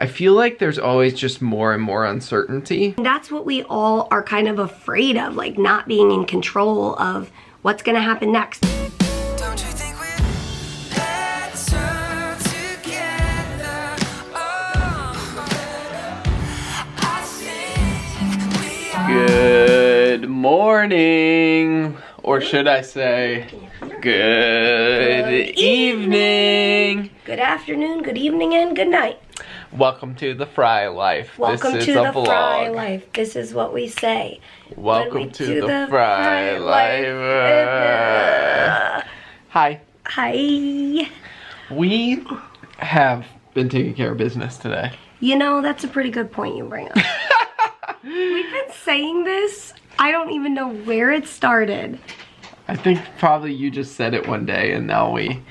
I feel like there's always just more and more uncertainty. That's what we all are kind of afraid of, like not being in control of what's gonna happen next. Don't you think we're better together? Oh, I think we are. Good morning, or should I say, good evening. Good afternoon, good evening, and good night. Welcome to the Frey Life. Welcome this to is a the vlog. Frey Life. This is what we say. Welcome to the Frey Life. Hi. Hi. We have been taking care of business today. You know, that's a pretty good point you bring up. We've been saying this. I don't even know where it started. I think probably you just said it one day and now we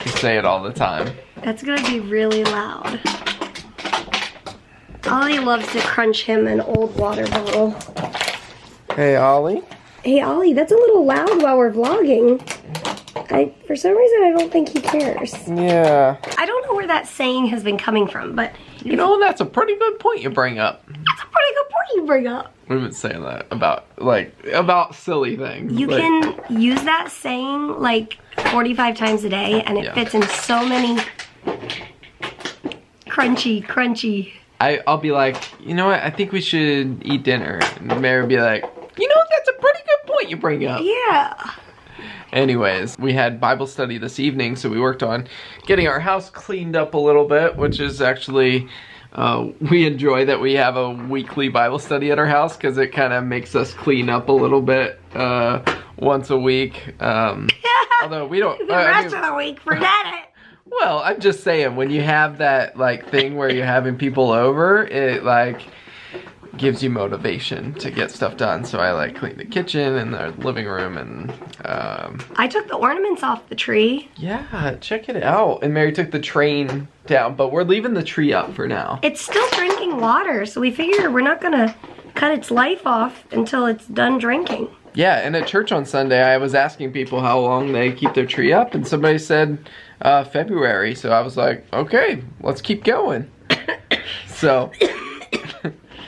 say it all the time. That's gonna be really loud. Ollie loves to crunch him an old water bottle. Hey, Ollie. Hey, Ollie, that's a little loud while we're vlogging. For some reason, I don't think he cares. Yeah. I don't know where that saying has been coming from, but You know, that's a pretty good point you bring up. that's a pretty good point you bring up. We've been saying that about silly things. You like, can use that saying like 45 times a day, and it fits in so many crunchy. I'll be like, you know what? I think we should eat dinner. And Mary would be like, you know, that's a pretty good point you bring up. Yeah. Anyways, we had Bible study this evening, so we worked on getting our house cleaned up a little bit, which is actually, we enjoy that we have a weekly Bible study at our house because it kind of makes us clean up a little bit once a week. Although we don't. The rest of the week, forget it. Well, I'm just saying, when you have that like thing where you're having people over, it like gives you motivation to get stuff done. So I like clean the kitchen and the living room and I took the ornaments off the tree. yeah, check it out. And Mary took the train down, but we're leaving the tree up for now. It's still drinking water, so we figure we're not gonna cut its life off until it's done drinking. Yeah, and at church on Sunday, I was asking people how long they keep their tree up, and somebody said February. So I was like, okay, let's keep going. So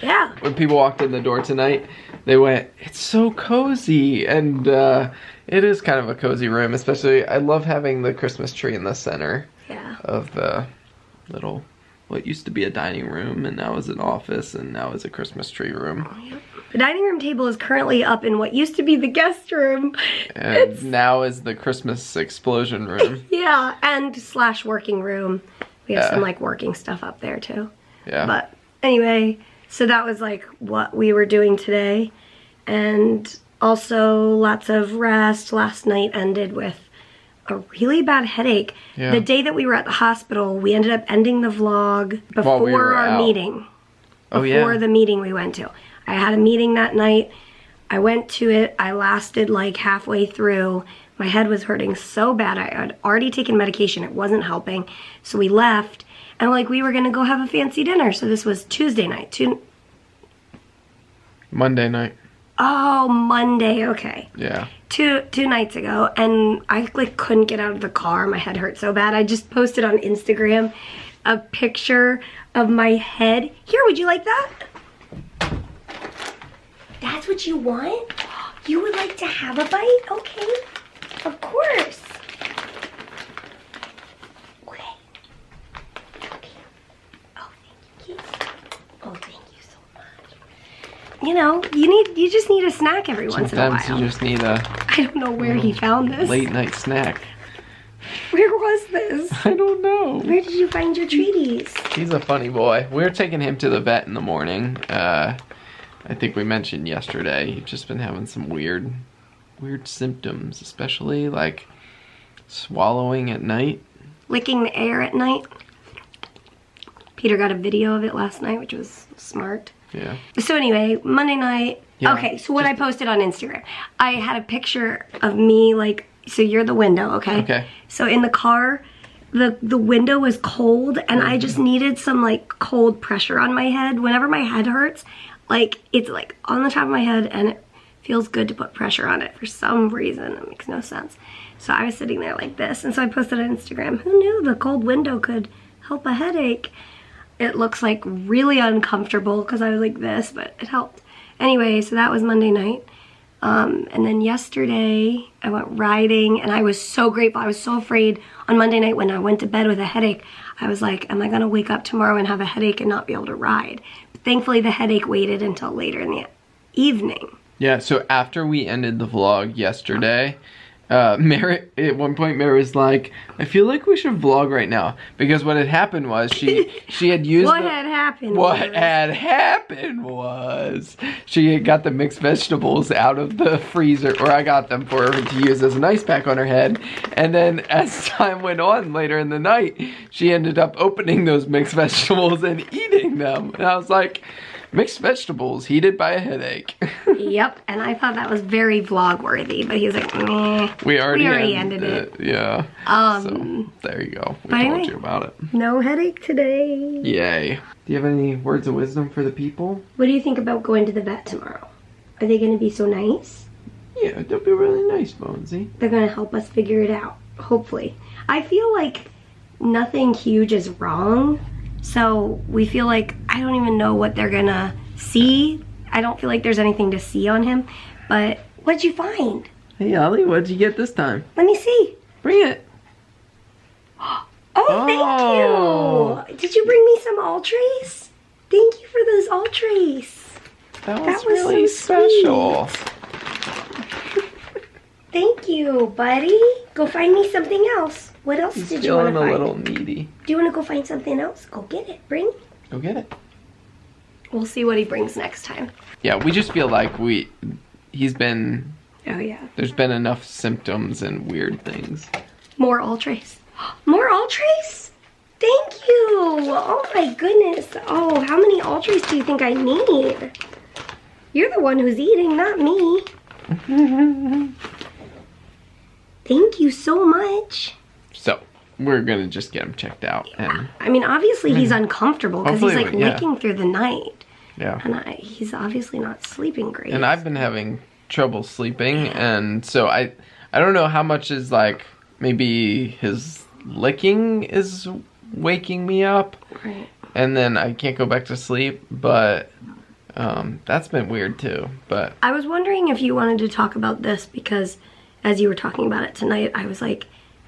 Yeah. when people walked in the door tonight, they went, it's so cozy. And it is kind of a cozy room, especially I love having the Christmas tree in the center of the little, what used to be a dining room, and now is an office, and now is a Christmas tree room. Yep. The dining room table is currently up in what used to be the guest room. And now is the Christmas explosion room. Yeah, and / working room. We have some like working stuff up there too. Yeah. But anyway, so that was like what we were doing today. And also lots of rest. Last night ended with a really bad headache. Yeah. The day that we were at the hospital, we ended up ending the vlog before we were our out. meeting. Oh, Before yeah. the meeting we went to. I had a meeting that night. I went to it. I lasted like halfway through. My head was hurting so bad. I had already taken medication. It wasn't helping. So we left. And like we were going to go have a fancy dinner. So this was Tuesday night. Monday night. Oh, Monday. Okay. Yeah. Two nights ago. And I like couldn't get out of the car. My head hurt so bad. I just posted on Instagram a picture of my head. Here, would you like that? That's what you want? You would like to have a bite? Okay. Of course. Okay. Okay. Oh, thank you. Oh, thank you so much. You know, you just need a snack every once in a while. Sometimes you just need a I don't know where he found this. late night snack. Where was this? I don't know. Where did you find your treaties? He's a funny boy. We're taking him to the vet in the morning. I think we mentioned yesterday, he's just been having some weird symptoms, especially like swallowing at night. Licking the air at night. Peter got a video of it last night, which was smart. Yeah. So anyway, Monday night. Yeah, okay, so what I posted on Instagram, I had a picture of me like, so you're the window, okay? Okay. So in the car, the window was cold, and I just needed some like cold pressure on my head. Whenever my head hurts, like it's like on the top of my head, and it feels good to put pressure on it for some reason. It makes no sense. So I was sitting there like this, and so I posted on Instagram, who knew the cold window could help a headache? it looks like really uncomfortable because I was like this, but it helped. Anyway, so that was Monday night. And then yesterday I went riding and I was so grateful. I was so afraid on Monday night when I went to bed with a headache. I was like, am I gonna wake up tomorrow and have a headache and not be able to ride? But thankfully the headache waited until later in the evening. Yeah, so after we ended the vlog yesterday, Mary, at one point Mary was like, I feel like we should vlog right now. Because what had happened was she had used What had happened was she had got the mixed vegetables out of the freezer, or I got them for her to use as an ice pack on her head. And then as time went on later in the night, she ended up opening those mixed vegetables and eating them. And I was like, mixed vegetables heated by a headache. Yep, and I thought that was very vlog worthy, but he was like, meh. We already ended it. Yeah. So there you go. We told you about it. No headache today. Yay. Do you have any words of wisdom for the people? What do you think about going to the vet tomorrow? Are they going to be so nice? Yeah, they'll be really nice, Bonesy. They're going to help us figure it out, hopefully. I feel like nothing huge is wrong. So we feel like, I don't even know what they're gonna see. I don't feel like there's anything to see on him. But what'd you find? Hey, Ollie, what'd you get this time? Let me see. Bring it. Oh, thank you. Did you bring me some Ultras? Thank you for those Ultras. That was so really special. Thank you, buddy. Go find me something else. What else did you want to find? Feeling a little needy. Do you want to go find something else? Go get it. Bring. Go get it. We'll see what he brings next time. Yeah, we just feel like he's been... Oh, yeah. There's been enough symptoms and weird things. More Ultras. More Ultras? Thank you. Oh, my goodness. Oh, how many Ultras do you think I need? You're the one who's eating, not me. Thank you so much. So, we're gonna just get him checked out. And I mean, obviously he's uncomfortable because he's like Hopefully, yeah. licking through the night. yeah. And he's obviously not sleeping great. And I've been having trouble sleeping, and so I don't know how much is like maybe his licking is waking me up, Right. and then I can't go back to sleep, but that's been weird too. But I was wondering if you wanted to talk about this because as you were talking about it tonight, I was like,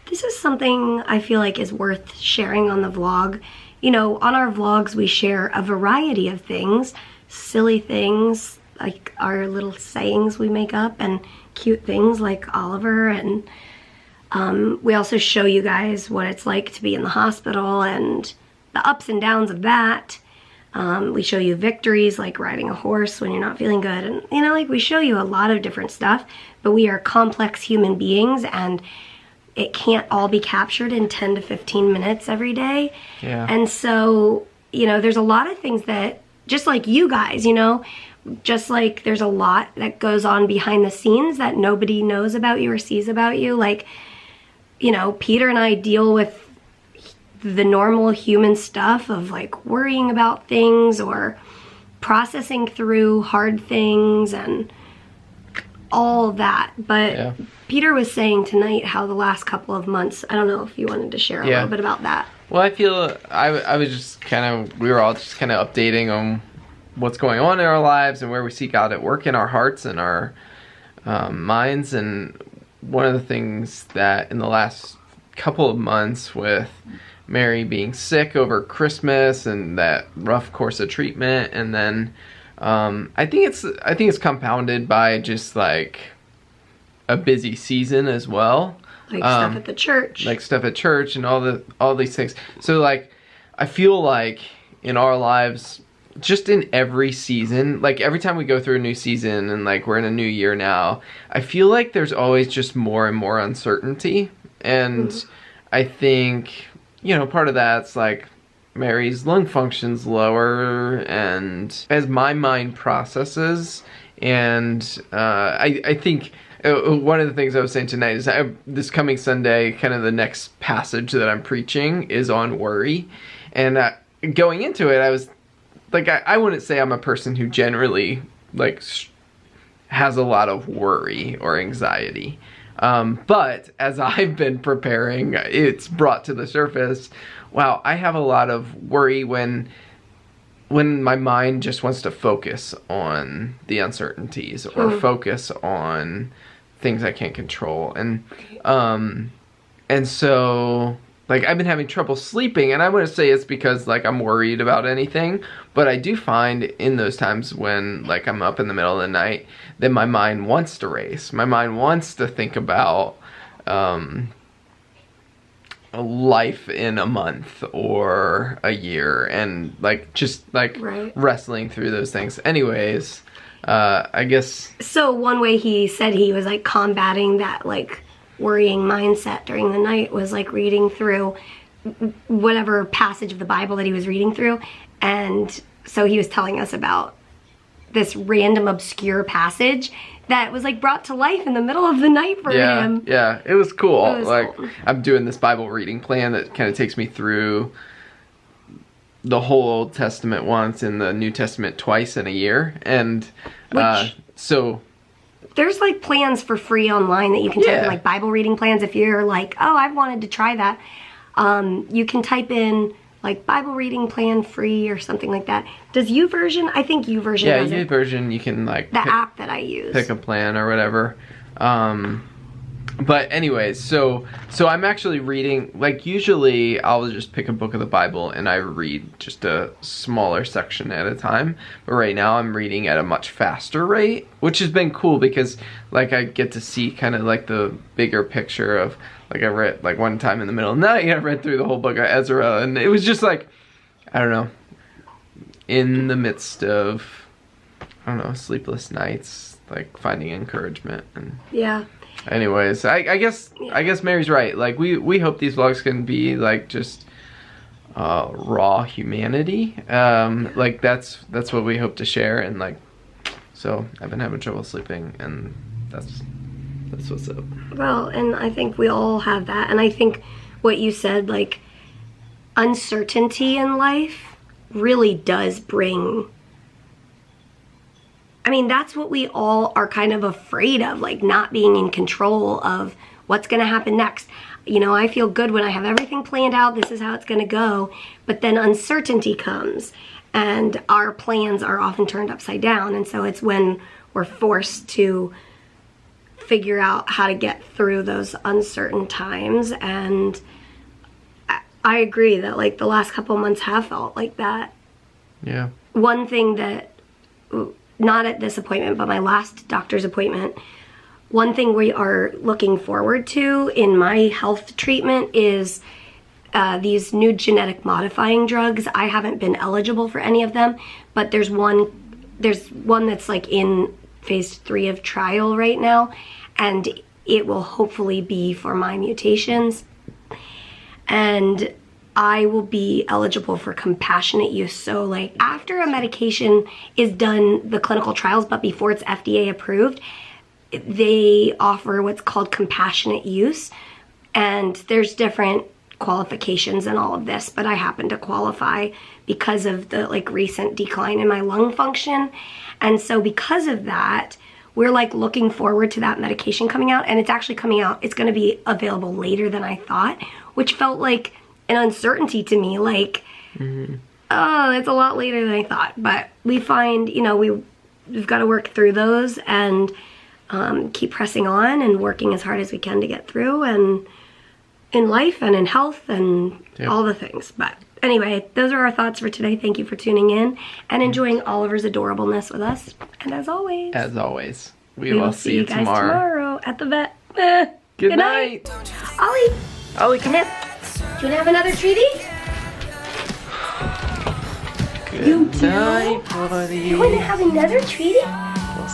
this is something I feel like is worth sharing on the vlog. You know, on our vlogs, we share a variety of things, silly things, like our little sayings we make up, and cute things like Oliver. And we also show you guys what it's like to be in the hospital and the ups and downs of that. We show you victories like riding a horse when you're not feeling good. And, you know, like we show you a lot of different stuff, but we are complex human beings and it can't all be captured in 10 to 15 minutes every day. yeah. And so, you know, there's a lot of things that, just like you guys, you know, just like there's a lot that goes on behind the scenes that nobody knows about you or sees about you. Like, you know, Peter and I deal with the normal human stuff of like worrying about things or processing through hard things and all that. But Yeah. Peter was saying tonight how the last couple of months, I don't know if you wanted to share a Yeah. little bit about that. Well, I feel I was just we were all just kind of updating on what's going on in our lives and where we see God at work in our hearts and our minds. And one of the things that in the last couple of months with Mary being sick over Christmas and that rough course of treatment, and then I think it's compounded by just like a busy season as well. Like stuff at the church. Like stuff at church and all these things. So like I feel like in our lives, just in every season, like every time we go through a new season and like we're in a new year now, I feel like there's always just more and more uncertainty. And I think, you know, part of that's like Mary's lung function's lower, and as my mind processes, and I think one of the things I was saying tonight is this coming Sunday, kind of the next passage that I'm preaching is on worry. And going into it, I was like, I wouldn't say I'm a person who generally like has a lot of worry or anxiety. But as I've been preparing, it's brought to the surface wow, I have a lot of worry when my mind just wants to focus on the uncertainties or focus on things I can't control. And so, like, I've been having trouble sleeping, and I wouldn't say it's because, like, I'm worried about anything, but I do find in those times when, like, I'm up in the middle of the night, that my mind wants to race. My mind wants to think about a life in a month or a year, and, like, just, like, wrestling through those things. Anyways, I guess... So one way he said he was, like, combating that, like, worrying mindset during the night was like reading through whatever passage of the Bible that he was reading through. And so he was telling us about this random obscure passage that was like brought to life in the middle of the night for him. Yeah, it was cool. It was cool. I'm doing this Bible reading plan that kind of takes me through the whole Old Testament once and the New Testament twice in a year. And so... There's like plans for free online that you can type in, like Bible reading plans. If you're like, oh, I've wanted to try that, you can type in like Bible reading plan free or something like that. Does YouVersion? I think YouVersion does it. YouVersion, you can like the app that I use. Pick a plan or whatever. But anyways, so I'm actually reading, like, usually I'll just pick a book of the Bible and I read just a smaller section at a time. But right now I'm reading at a much faster rate, which has been cool because, like, I get to see kind of like the bigger picture of, like, I read, like, one time in the middle of the night, I read through the whole book of Ezra, and it was just like, I don't know, in the midst of, I don't know, sleepless nights, like, finding encouragement. And yeah. Anyways, I guess Mary's right. Like, we hope these vlogs can be like just raw humanity. Like that's what we hope to share. And like, so I've been having trouble sleeping, and that's what's up. Well, and I think we all have that. And I think what you said, like, uncertainty in life really does bring, I mean, that's what we all are kind of afraid of, like not being in control of what's going to happen next. You know, I feel good when I have everything planned out. This is how it's going to go. But then uncertainty comes and our plans are often turned upside down. And so it's when we're forced to figure out how to get through those uncertain times. And I agree that, like, the last couple months have felt like that. Yeah. One thing that, not at this appointment, but my last doctor's appointment, one thing we are looking forward to in my health treatment is these new genetic modifying drugs. I haven't been eligible for any of them, but there's one that's like in phase 3 of trial right now, and it will hopefully be for my mutations. And I will be eligible for compassionate use. So, like, after a medication is done, the clinical trials, but before it's FDA approved, they offer what's called compassionate use. And there's different qualifications and all of this, but I happen to qualify because of the, like, recent decline in my lung function. And so because of that, we're, like, looking forward to that medication coming out, and it's actually coming out. It's going to be available later than I thought, which felt like an uncertainty to me, like, oh, it's a lot later than I thought. But we find, you know, we've got to work through those and keep pressing on and working as hard as we can to get through, and in life and in health and all the things. But anyway, those are our thoughts for today. Thank you for tuning in and enjoying Oliver's adorableness with us. And as always, we will see you guys tomorrow at the vet. Good night. Ollie, come here. Do you want to have another treaty? Good night, buddy. You want to have another treaty?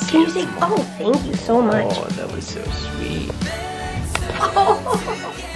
Can you say, oh, thank you so much. Oh, that was so sweet. Oh.